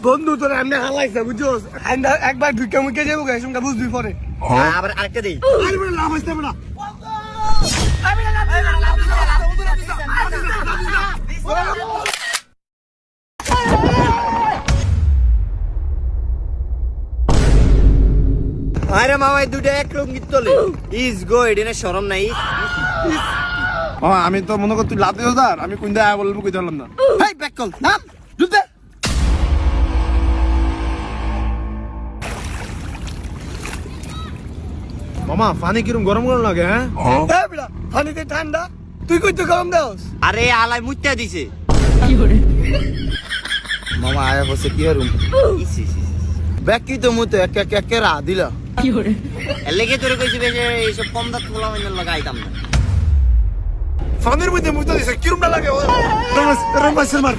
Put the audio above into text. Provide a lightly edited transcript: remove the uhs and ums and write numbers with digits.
বন্ধু তোর এমনি হালাইছে বুঝছস একবার ঢুকে মুখে যাবো গাইস তুমি বুঝবি পরে আবার আরেকটা দেই আরে বড় লাভ হইছে বড় আরে মামা এই দুটো এক রঙিন তলে ইজ গো এডিনে শরম নাই মামা আমি তো মনে কর তুই লাভ দিও স্যার আমি কোন জায়গায় বলবো কই জানলাম না হেই ব্যাক কল নাম জুতে মামা পানি কিরম গরম গরম লাগে হ্যাঁ হ্যাঁ বিড়া পানিতে ঠান্ডা তুই কই তো গরম দাওস আরে আলাই মুইতা দিছে মামা আয়া বসে কি হরুম ব্যাক কি তো মুতে এক এক এক রা দিলা এর লেগে তোরে কইছি বেশি এইসব কম দাঁত পোলা মাইন লাগাইতাম না পানির মধ্যে মুতে দিছে কিরম না লাগে রমাস রমাস মার